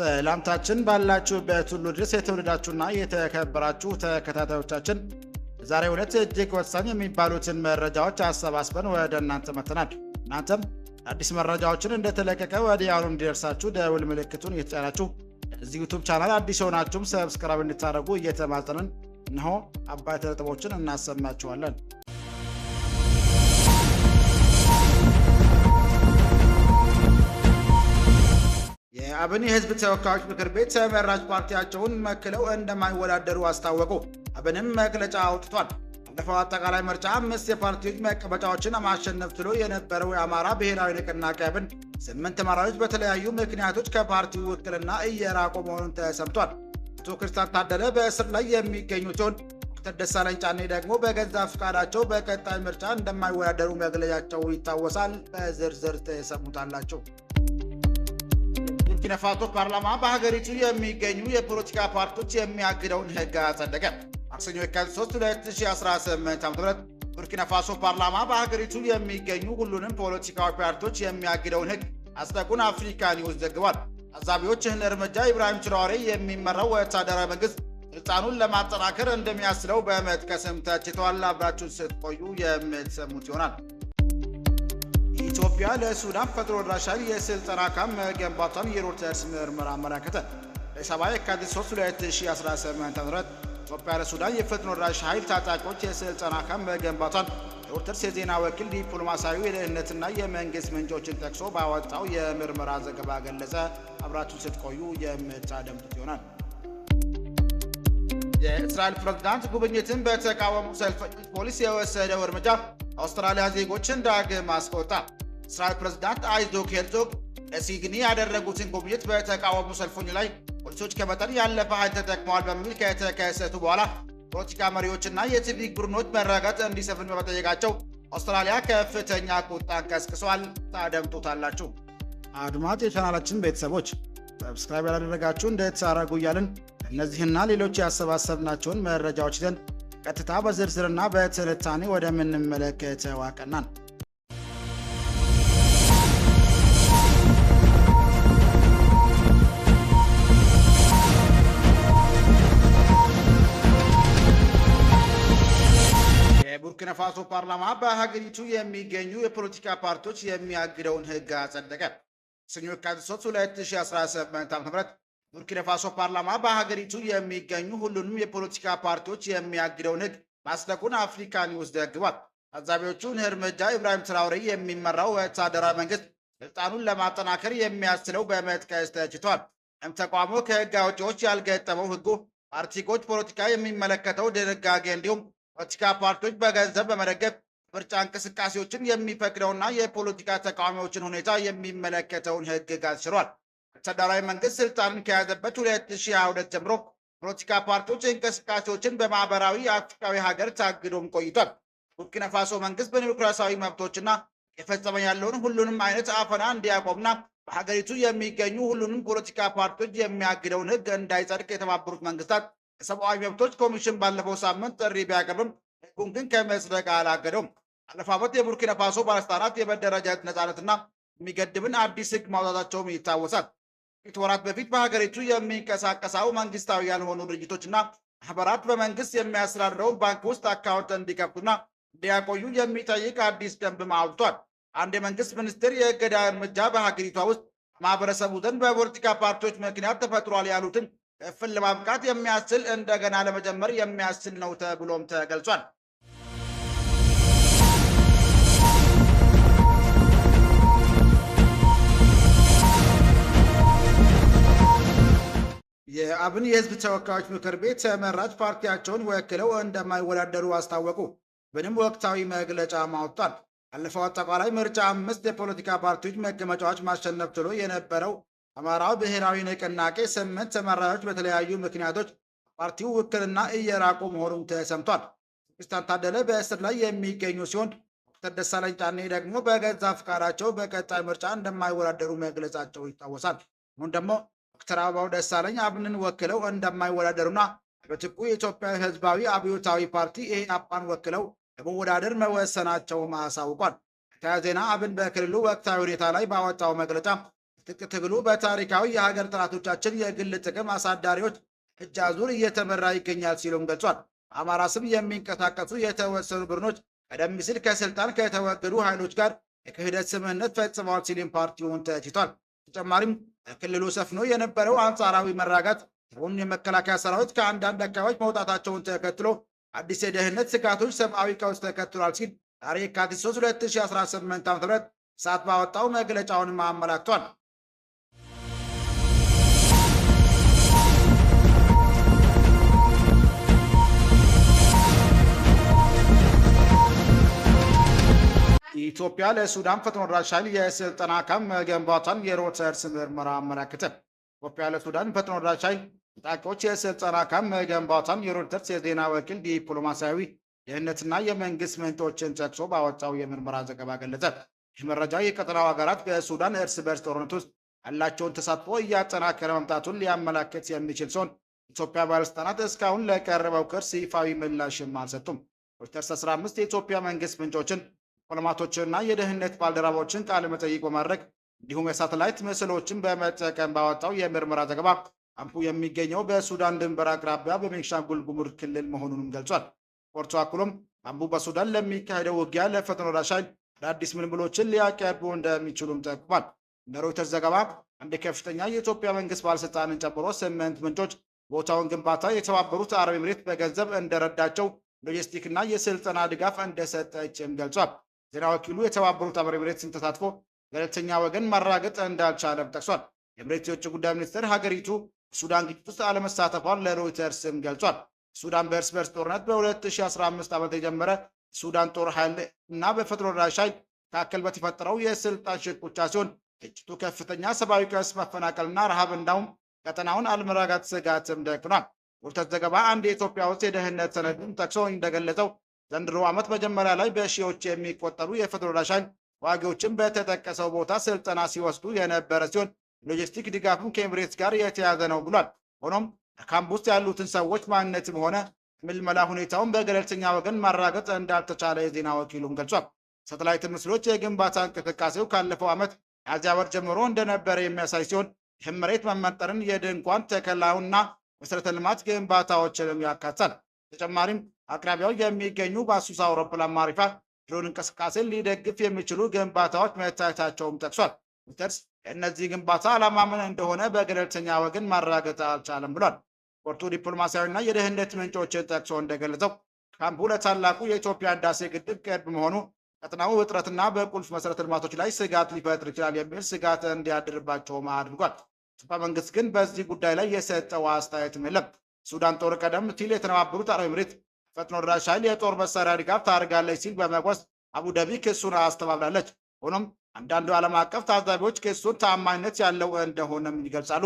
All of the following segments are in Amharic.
ሰላምታችን ባላችሁበት ሁሉ ድረስ የተወደዳችሁና የተከበራችሁ ተከታታዮቻችን ዛሬው ዕለት እጅግ ወሳኝ የሚባሉትን መረጃዎች አሰባስበን ወደ እናንተ መጥተናል። እናንተም አዲስ መረጃዎችን እንደተለቀቀ ወዲያውኑ እንዲደርሳችሁ ደውል ምልክቱን እየተጫናችሁ እዚህ ዩቲዩብ ቻናል አዲስ ሆናችሁም ሰብስክራይብ እንድታደርጉ እየተማጸንን እነሆ አባይ ነጥቦችን እናሰማችኋለን። የአብን የህዝብ ተወካዮች ምክር ቤት ተመራጭ ፓርቲያቸውን መክለው እንደማይወዳደሩ አስታወቁ። አብንም መግለጫ አውጥቷል። ባለፈው አጠቃላይ ምርጫ 5 የፓርቲዎች መቀመጫዎችን ማሸነፍ ችሎ የነበረው የአማራ ብሔራዊ ንቅናቄ አብን 8 ተመራጮች በተለያዩ ምክንያቶች ከፓርቲው ውክልና እየራቁ መሆኑን ተሰምቷል። አቶ ክርስቲያን ታደለ በእስር ላይ የሚገኙ ሲሆን ዶክተር ደሳለኝ ጫኔ ደግሞ በገዛ ፍቃዳቸው በቀጣይ ምርጫ እንደማይወዳደሩ መግለጫቸው ይታወሳል። በዝርዝር ተሰሙታላቸው። ቡርኪና ፋሶ ፓርላማ በሀገሪቱ የሚገኙ የፖለቲካ ፓርቲዎች የሚያግደውን ህግ አጸደቀ። ማክሰኞ የካቲት 3 2018 ዓ.ም ቡርኪና ፋሶ ፓርላማ በሀገሪቱ የሚገኙ ሁሉንም ፖለቲካዊ ፓርቲዎች የሚያግደውን ህግ አጽደቁን አፍሪካ ኒውስ ዘግቧል። ታዛቢዎች ይህን እርምጃ ኢብራሂም ትራኦሬ የሚመራው ወታደራዊ መንግስት ስልጣኑን ለማጠናከር እንደሚያስችለው በመጥቀስም ተችተዋል። አብራችሁን ስትቆዩ የምትሰሙት ይሆናል። ኢትዮጵያ ለሱዳን ፈጥኖ ደራሽ ኃይል የስልጠና ካምፕ መገንባቷን የሮይተርስ ምርመራ አመለከተ። በ7 የካቲት 3 2018 ዓ.ም ኢትዮጵያ ለሱዳን የፈጥኖ ደራሽ ኃይል ታጣቂዎች የስልጠና ካምፕ መገንባቷን የሮይተርስ የዜና ወኪል ዲፕሎማሲያዊ የደህንነትና የመንግስት ምንጮችን ጠቅሶ ባወጣው የምርመራ ዘገባ ገለጸ። አብራችሁ ስትቆዩ የምታደምጡት ይሆናል። የእስራኤል ፕሬዝዳንት ጉብኝትን በተቃወሙ ሰልፈኞች ፖሊስ የወሰደው እርምጃ አውስትራሊያ ዜጎችን ዳግም አስቆጣ። እስራኤል ፕሬዝዳንት አይዞክ ሄርዞግ ለሲድኒ ያደረጉትን ጉብኝት በተቃወሙ ሰልፈኞች ላይ ፖሊሶች ከመጠን ያለፈ ኃይል ተጠቅመዋል በሚል ከተከሰቱ በኋላ ፖለቲካ መሪዎችና የሲቪክ ቡድኖች መረጋጋት እንዲሰፍን በመጠየቃቸው አውስትራሊያ ከፍተኛ ቁጣን ቀስቅሷል። ታደምጡታላችሁ። አድማጭ የቻናላችን ቤተሰቦች ሰብስክራይብ ያላደረጋችሁ እንድታደርጉ እያልን እነዚህና ሌሎች ያሰባሰብናቸውን መረጃዎች ይዘን ቀጥታ በዝርዝርና በትንታኔ ወደምንመለከተው አቀናን። የቡርኪና ፋሶ ፓርላማ በሀገሪቱ የሚገኙ የፖለቲካ ፓርቲዎች የሚያግደውን ህግ አጸደቀ። ሰኞ የካቲት 3 2018 ዓ.ም ቡርኪና ፋሶ ፓርላማ በሀገሪቱ የሚገኙ ሁሉንም የፖለቲካ ፓርቲዎች የሚያግደውን ህግ ማጽደቁን አፍሪካ ኒውስ ዘግቧል። ታዛቢዎቹ ይህ እርምጃ ኢብራሂም ትራኦሬ የሚመራው ወታደራዊ መንግስት ስልጣኑን ለማጠናከር የሚያስችለው በመጥቀስ ተችቷል። ተቋሙ ከህግ አውጪዎች ያልገጠመው ህጉ ፓርቲዎች ፖለቲካ የሚመለከተው ድንጋጌ እንዲሁም ፖለቲካ ፓርቲዎች በገንዘብ በመደገፍ ምርጫ እንቅስቃሴዎችን የሚፈቅደውና የፖለቲካ ተቃዋሚዎችን ሁኔታ የሚመለከተውን ህግጋት ሽሯል። ወታደራዊ መንግስት ስልጣንን ከያዘበት 2022 ጀምሮ ፖለቲካ ፓርቲዎች እንቅስቃሴዎችን በማህበራዊ አፍሪካዊ ሀገር ታግዶም ቆይቷል። ቡርኪና ፋሶ መንግስት በዲሞክራሲያዊ መብቶችና የፈጸመ ያለውን ሁሉንም አይነት አፈና እንዲያቆምና በሀገሪቱ የሚገኙ ሁሉንም ፖለቲካ ፓርቲዎች የሚያግደውን ህግ እንዳይጸድቅ የተባበሩት መንግስታት የሰብአዊ መብቶች ኮሚሽን ባለፈው ሳምንት ጥሪ ቢያቀርብም ህጉን ግን ከመጽደቅ አላገደውም። ባለፈው ዓመት የቡርኪና ፋሶ ባለስልጣናት የመደራጀት ነጻነትና የሚገድብን አዲስ ህግ ማውጣታቸውም ይታወሳል። ጥቂት ወራት በፊት በሀገሪቱ የሚንቀሳቀሰው መንግስታዊ ያልሆኑ ድርጅቶችና ማህበራት በመንግስት የሚያስተዳድረውን ባንክ ውስጥ አካውንት እንዲከፍቱና እንዲያቆዩ የሚጠይቅ አዲስ ደንብ አውጥቷል። አንድ የመንግስት ሚኒስትር የእገዳ እርምጃ በሀገሪቷ ውስጥ ማህበረሰቡ ዘንድ በፖለቲካ ፓርቲዎች ምክንያት ተፈጥሯል ያሉትን ክፍል ለማብቃት የሚያስችል እንደገና ለመጀመር የሚያስችል ነው ተብሎም ተገልጿል። የአብን የህዝብ ተወካዮች ምክር ቤት ተመራጭ ፓርቲያቸውን ወክለው እንደማይወዳደሩ አስታወቁ። ምንም ወቅታዊ መግለጫ ማውጣት ባለፈው አጠቃላይ ምርጫ 5 የፖለቲካ ፓርቲዎች መቀመጫዎች ማሸነፍ ችሎ የነበረው አማራው ብሔራዊ ንቅናቄ 8 ተመራጮች በተለያዩ ምክንያቶች ፓርቲው ውክልና እየራቁ መሆኑን ተሰምቷል። ክርስቲያን ታደለ በእስር ላይ የሚገኙ ሲሆን ዶክተር ደሳለኝ ጫኔ ደግሞ በገዛ ፍቃዳቸው በቀጣይ ምርጫ እንደማይወዳደሩ መግለጻቸው ይታወሳል። አሁን ደግሞ ዶክተር አበባው ደሳለኝ አብንን ወክለው እንደማይወዳደሩና በትቁ የኢትዮጵያ ህዝባዊ አብዮታዊ ፓርቲ ኢህአፓን ወክለው ለመወዳደር መወሰናቸው አሳውቋል። ከዜና አብን በክልሉ ወቅታዊ ሁኔታ ላይ ባወጣው መግለጫ የትጥቅ ትግሉ በታሪካዊ የሀገር ጠላቶቻችን የግል ጥቅም አሳዳሪዎች እጅ አዙር እየተመራ ይገኛል ሲሉም ገልጿል። አማራ ስም የሚንቀሳቀሱ የተወሰኑ ቡድኖች ቀደም ሲል ከስልጣን ከተወገዱ ኃይሎች ጋር የክህደት ስምምነት ፈጽመዋል ሲልም ፓርቲውን ተችቷል። ተጨማሪም በክልሉ ሰፍኖ የነበረው አንጻራዊ መረጋጋት ሁን የመከላከያ ሰራዊት ከአንዳንድ አካባቢዎች መውጣታቸውን ተከትሎ አዲስ የደህንነት ስጋቶች ሰብአዊ ቀውስ ተከትሏል ሲል ዛሬ የካቲት 3 2018 ዓ.ም ሰዓት ባወጣው መግለጫውንም አመላክቷል። ኢትዮጵያ ለሱዳን ፈጥኖ ደራሽ ኃይል የስልጠና ካምፕ መገንባቷን የሮይተርስ ምርመራ አመላከተ። ኢትዮጵያ ለሱዳን ፈጥኖ ደራሽ ኃይል ታጣቂዎች የስልጠና ካምፕ መገንባቷን የሮይተርስ የዜና ወኪል ዲፕሎማሲያዊ ደህንነትና የመንግስት ምንጮችን ጠቅሶ ባወጣው የምርመራ ዘገባ ገለጸ። ይህ መረጃ የቀጠናው ሀገራት በሱዳን እርስ በርስ ጦርነት ውስጥ ያላቸውን ተሳትፎ እያጠናከረ መምጣቱን ሊያመላክት የሚችል ሲሆን ኢትዮጵያ ባለስልጣናት እስካሁን ለቀረበው ክስ ይፋዊ ምላሽም አልሰጡም። ሮይተርስ 15 የኢትዮጵያ መንግስት ምንጮችን ዲፕሎማቶችንና የደህንነት ባልደረቦችን ቃለ መጠይቅ በማድረግ እንዲሁም የሳተላይት ምስሎችን በመጠቀም ባወጣው የምርመራ ዘገባ ካምፑ የሚገኘው በሱዳን ድንበር አቅራቢያ በቤኒሻንጉል ጉሙዝ ክልል መሆኑንም ገልጿል። ሪፖርቱ አክሎም ካምፑ በሱዳን ለሚካሄደው ውጊያ ለፈጥኖ ደራሽ ኃይል አዳዲስ ምልምሎችን ሊያቀርቡ እንደሚችሉም ጠቁሟል። እንደ ሮይተርስ ዘገባ አንድ ከፍተኛ የኢትዮጵያ መንግስት ባለስልጣንን ጨምሮ 8 ምንጮች ቦታውን ግንባታ የተባበሩት አረብ ኤምሬት በገንዘብ እንደረዳቸው፣ ሎጂስቲክ እና የስልጠና ድጋፍ እንደሰጠችም ገልጿል። ዜና ወኪሉ የተባበሩት አረብ ኤምሬትስን ተሳትፎ ገለልተኛ ወገን ማረጋገጥ እንዳልቻለም ጠቅሷል። የኤምሬት የውጭ ጉዳይ ሚኒስትር ሀገሪቱ ሱዳን ግጭት ውስጥ አለመሳተፏን ለሮይተርስም ገልጿል። ሱዳን በእርስ በርስ ጦርነት በ2015 ዓመት የጀመረ ሱዳን ጦር ኃይል እና በፈጥኖ ደራሽ ኃይል መካከል በተፈጠረው የስልጣን ሽኩቻ ሲሆን ግጭቱ ከፍተኛ ሰብአዊ ቀውስ፣ መፈናቀልና ረሃብ እንዳውም ቀጠናውን አለመረጋጋት ስጋትም ደቅኗል። ሮይተርስ ዘገባ አንድ የኢትዮጵያ ውስጥ የደህንነት ሰነድን ጠቅሶ እንደገለጸው ዘንድሮ ዓመት መጀመሪያ ላይ በሺዎች የሚቆጠሩ የፈጥኖ ደራሽ ኃይል ተዋጊዎችን በተጠቀሰው ቦታ ስልጠና ሲወስዱ የነበረ ሲሆን ሎጂስቲክ ድጋፍም ከኤምሬትስ ጋር የተያዘ ነው ብሏል። ሆኖም ካምፕ ውስጥ ያሉትን ሰዎች ማንነትም ሆነ ምልመላ ሁኔታውን በገለልተኛ ወገን ማረጋገጥ እንዳልተቻለ የዜና ወኪሉም ገልጿል። ሳተላይት ምስሎች የግንባታ እንቅስቃሴው ካለፈው ዓመት ሚያዝያ ወር ጀምሮ እንደነበረ የሚያሳይ ሲሆን ይህም መሬት መመንጠርን፣ የድንኳን ተከላውና መሰረተ ልማት ግንባታዎችንም ያካትታል። ተጨማሪም አቅራቢያው የሚገኙ በአሱሳ አውሮፕላን ማረፊያ ድሮን እንቅስቃሴን ሊደግፍ የሚችሉ ግንባታዎች መታየታቸውም ጠቅሷል። ሮይተርስ የእነዚህ ግንባታ ዓላማ ምን እንደሆነ በገለልተኛ ወገን ማረጋገጥ አልቻለም ብሏል። ሪፖርቱ ዲፕሎማሲያዊና የደህንነት ምንጮችን ጠቅሶ እንደገለጸው ካምፑ ለታላቁ የኢትዮጵያ ህዳሴ ግድብ ቅርብ መሆኑ ቀጠናው ውጥረትና በቁልፍ መሰረተ ልማቶች ላይ ስጋት ሊፈጥር ይችላል የሚል ስጋት እንዲያድርባቸውም አድርጓል። ኢትዮጵያ መንግስት ግን በዚህ ጉዳይ ላይ የሰጠው አስተያየትም የለም። ሱዳን ጦር ቀደም ሲል የተባበሩት አረብ ኤምሬት ፈጥኖ ደራሽ ኃይል የጦር መሳሪያ ድጋፍ ታደርጋለች ሲል በመግለጽ አቡዳቢ ክሱን አስተባብላለች። ሆኖም አንዳንዱ ዓለም አቀፍ ታዛቢዎች ክሱን ታማኝነት ያለው እንደሆነም ይገልጻሉ።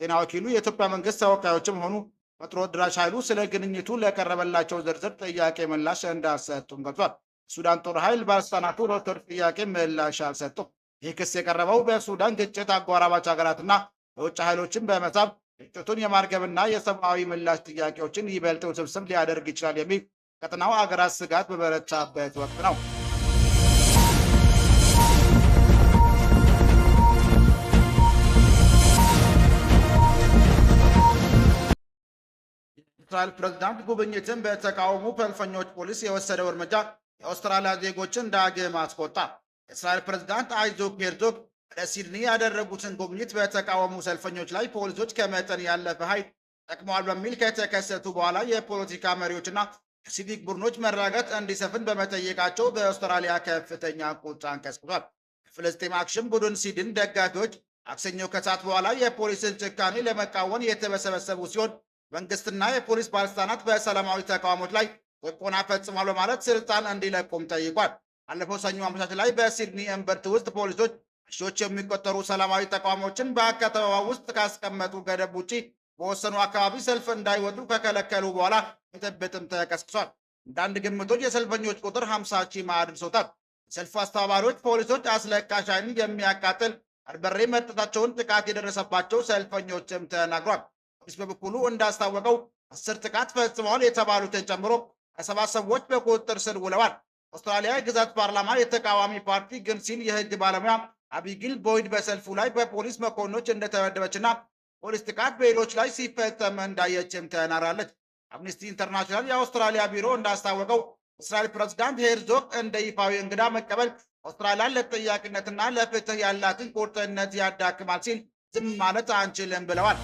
ዜና ወኪሉ የኢትዮጵያ መንግስት ተወካዮችም ሆኑ ፈጥኖ ደራሽ ኃይሉ ስለ ግንኙቱ ለቀረበላቸው ዝርዝር ጥያቄ ምላሽ እንዳልሰጡም ገልጿል። ሱዳን ጦር ኃይል ባለስልጣናቱ ሮይተርስ ጥያቄ ምላሽ አልሰጡም። ይህ ክስ የቀረበው በሱዳን ግጭት አጎራባች ሀገራትና የውጭ ኃይሎችን በመሳብ ግጭቱን የማርገብና የሰብአዊ ምላሽ ጥያቄዎችን ይበልጥ ውስብስብ ሊያደርግ ይችላል የሚል ቀጠናው አገራት ስጋት በበረታበት ወቅት ነው። የእስራኤል ፕሬዝዳንት ጉብኝትን በተቃወሙ ሰልፈኞች ፖሊስ የወሰደው እርምጃ የአውስትራሊያ ዜጎችን ዳግም አስቆጣ። የእስራኤል ፕሬዝዳንት አይዞክ ሄርዞግ ወደ ሲድኒ ያደረጉትን ጉብኝት በተቃወሙ ሰልፈኞች ላይ ፖሊሶች ከመጠን ያለፈ ኃይል ጠቅመዋል በሚል ከተከሰቱ በኋላ የፖለቲካ መሪዎችና የሲቪክ ቡድኖች መረጋጋት እንዲሰፍን በመጠየቃቸው በአውስትራሊያ ከፍተኛ ቁጣን ቀስቅሷል። የፍልስጤም አክሽን ቡድን ሲድን ደጋፊዎች ማክሰኞ ከሰዓት በኋላ የፖሊስን ጭካኔ ለመቃወም የተሰበሰቡ ሲሆን መንግስትና የፖሊስ ባለስልጣናት በሰላማዊ ተቃዋሞች ላይ ጭቆና ፈጽሟል በማለት ስልጣን እንዲለቁም ጠይቋል። ባለፈው ሰኞ አመሻሽ ላይ በሲድኒ እምብርት ውስጥ ፖሊሶች ሺዎች የሚቆጠሩ ሰላማዊ ተቃዋሚዎችን በከተማዋ ውስጥ ካስቀመጡ ገደብ ውጪ በወሰኑ አካባቢ ሰልፍ እንዳይወጡ ከከለከሉ በኋላ ብጥብጥም ተቀስቅሷል። አንዳንድ ግምቶች የሰልፈኞች ቁጥር 50 ሺህ አድርሶታል። የሰልፉ አስተባባሪዎች ፖሊሶች አስለቃሽ ኃይልን የሚያቃጥል በርበሬ መስጠታቸውን ጥቃት የደረሰባቸው ሰልፈኞችም ተናግሯል። ፖሊስ በበኩሉ እንዳስታወቀው 10 ጥቃት ፈጽመዋል የተባሉትን ጨምሮ 7 ሰዎች በቁጥጥር ስር ውለዋል። አውስትራሊያ ግዛት ፓርላማ የተቃዋሚ ፓርቲ ግን ሲል የህግ ባለሙያ አቢጊል ቦይድ በሰልፉ ላይ በፖሊስ መኮንኖች እንደተደበደበችና ፖሊስ ጥቃት በሌሎች ላይ ሲፈጸም እንዳየችም ተናግራለች። አምነስቲ ኢንተርናሽናል የአውስትራሊያ ቢሮ እንዳስታወቀው እስራኤል ፕሬዝዳንት ሄርዞግ እንደ ይፋዊ እንግዳ መቀበል አውስትራሊያን ለተጠያቂነትና ለፍትህ ያላትን ቁርጠኝነት ያዳክማል ሲል ዝም ማለት አንችልም ብለዋል።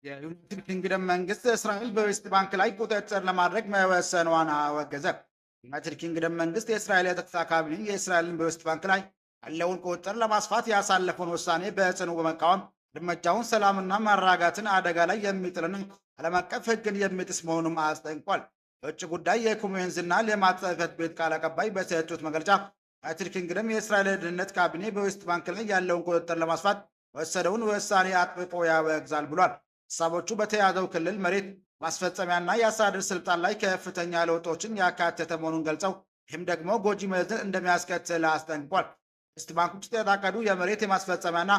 የዩናይትድ ኪንግደም መንግስት እስራኤል በዌስት ባንክ ላይ ቁጥጥር ለማድረግ መወሰኗን አወገዘ። ዩናይትድ ኪንግደም መንግስት የእስራኤል የጸጥታ ካቢኔ የእስራኤልን በዌስት ባንክ ላይ ያለውን ቁጥጥር ለማስፋት ያሳለፈውን ውሳኔ በጽኑ በመቃወም እርምጃውን ሰላምና ማረጋጋትን አደጋ ላይ የሚጥልና ዓለም አቀፍ ሕግን የሚጥስ መሆኑን አስጠንቅቋል። የውጭ ጉዳይ የኮሜንዝና ልማት ጽሕፈት ቤት ቃል አቀባይ በሰጡት መግለጫ ዩናይትድ ኪንግደም የእስራኤል ደህንነት ካቢኔ በዌስት ባንክ ላይ ያለውን ቁጥጥር ለማስፋት ወሰደውን ውሳኔ አጥብቆ ያወግዛል ብሏል። ሀሳቦቹ በተያዘው ክልል መሬት ማስፈጸሚያና የአስተዳደር ስልጣን ላይ ከፍተኛ ለውጦችን ያካተተ መሆኑን ገልጸው ይህም ደግሞ ጎጂ መዘዝ እንደሚያስከትል አስጠንቅቋል። ዌስት ባንክ ውስጥ የታቀዱ የመሬት የማስፈጸሚያና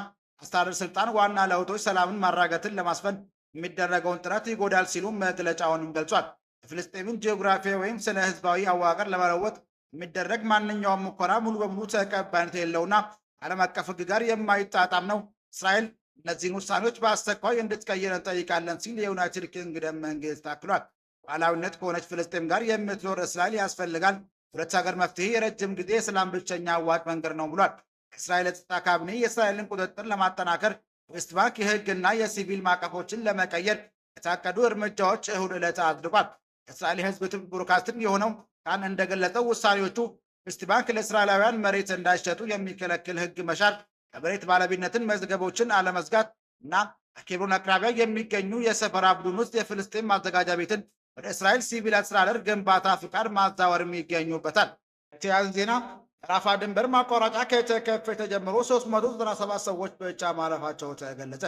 አስተዳደር ስልጣን ዋና ለውጦች ሰላምን ማረጋጋትን ለማስፈን የሚደረገውን ጥረት ይጎዳል ሲሉ መግለጫውንም ገልጿል። የፍልስጤምን ጂኦግራፊያዊ ወይም ስነ ህዝባዊ አዋቅር ለመለወጥ የሚደረግ ማንኛውም ሙከራ ሙሉ በሙሉ ተቀባይነት የሌለውና ዓለም አቀፍ ህግ ጋር የማይጣጣም ነው። እስራኤል እነዚህን ውሳኔዎች በአስቸኳይ እንድትቀይር እንጠይቃለን ሲል የዩናይትድ ኪንግደም መንግስት አክሏል። ሉዓላዊነት ከሆነች ፍልስጤም ጋር የምትኖር እስራኤል ያስፈልጋል። ሁለት ሀገር መፍትሄ የረጅም ጊዜ የሰላም ብቸኛ አዋጭ መንገድ ነው ብሏል። የእስራኤል የጸጥታ ካቢኔ የእስራኤልን ቁጥጥር ለማጠናከር ዌስት ባንክ የህግና የሲቪል ማዕቀፎችን ለመቀየር የታቀዱ እርምጃዎች እሁድ ዕለት አጽድቋል። የእስራኤል የህዝብ ብሮድካስቲንግ የሆነው ካን እንደገለጸው ውሳኔዎቹ ዌስት ባንክ ለእስራኤላውያን መሬት እንዳይሸጡ የሚከለክል ህግ መሻር፣ የመሬት ባለቤትነትን መዝገቦችን አለመዝጋት እና በኬብሮን አቅራቢያ የሚገኙ የሰፈራ ቡድን ውስጥ የፍልስጤም ማዘጋጃ ቤትን ወደ እስራኤል ሲቪል አስተዳደር ግንባታ ፍቃድ ማዛወርም ይገኙበታል። የተያያዘ ዜና ራፋ ድንበር ማቋረጫ ከተከፈተ ጀምሮ 397 ሰዎች ብቻ ማለፋቸው ተገለጸ።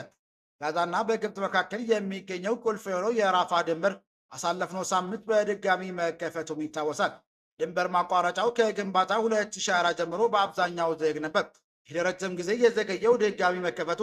ጋዛና በግብፅ መካከል የሚገኘው ቁልፍ የሆነው የራፋ ድንበር አሳለፍነው ሳምንት በድጋሚ መከፈቱም ይታወሳል። ድንበር ማቋረጫው ከግንባታ 2004 ጀምሮ በአብዛኛው ዝግ ነበር። ይህ ረጅም ጊዜ የዘገየው ድጋሚ መከፈቱ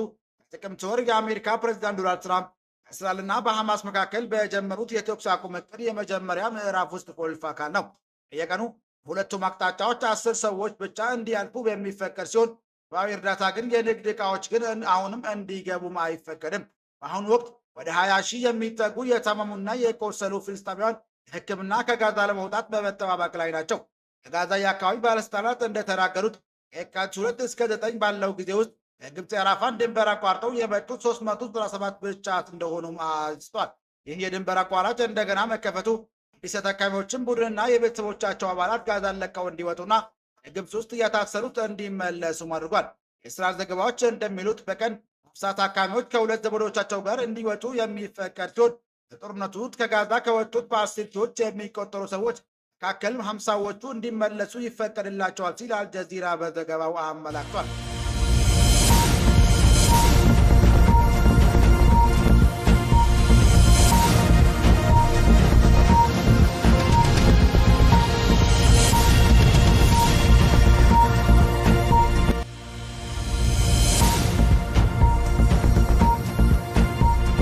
ጥቅምት ወር የአሜሪካ ፕሬዚዳንት ዶናልድ ትራምፕ በእስራኤልና በሐማስ መካከል በጀመሩት የተኩስ አቁም እቅድ የመጀመሪያ ምዕራፍ ውስጥ ቁልፍ አካል ነው። በየቀኑ ሁለቱም አቅጣጫዎች 10 ሰዎች ብቻ እንዲያልፉ በሚፈቀድ ሲሆን ሰብአዊ እርዳታ ግን የንግድ ዕቃዎች ግን አሁንም እንዲገቡም አይፈቀድም። በአሁኑ ወቅት ወደ 20 ሺህ የሚጠጉ የታመሙና የቆሰሉ ፍልስጤማውያን ሕክምና ከጋዛ ለመውጣት በመጠባበቅ ላይ ናቸው። የጋዛ የአካባቢ ባለስልጣናት እንደተናገሩት ከየካቲት 2 እስከ 9 ባለው ጊዜ ውስጥ የግብፅ የራፋን ድንበር አቋርጠው የመጡት 397 ብቻ እንደሆኑም አንስቷል። ይህ የድንበር አቋራጭ እንደገና መከፈቱ አዲስ ተጠቃሚዎችን ቡድንና የቤተሰቦቻቸው አባላት ጋዛን ለቀው እንዲወጡና የግብፅ ውስጥ እየታሰሩት እንዲመለሱም አድርጓል። የእስራኤል ዘገባዎች እንደሚሉት በቀን 50 ታካሚዎች ከሁለት ዘመዶቻቸው ጋር እንዲወጡ የሚፈቀድ ሲሆን በጦርነቱ ከጋዛ ከወጡት በአስርቲዎች የሚቆጠሩ ሰዎች መካከል 50ዎቹ እንዲመለሱ ይፈቀድላቸዋል ሲል አልጀዚራ በዘገባው አመላክቷል።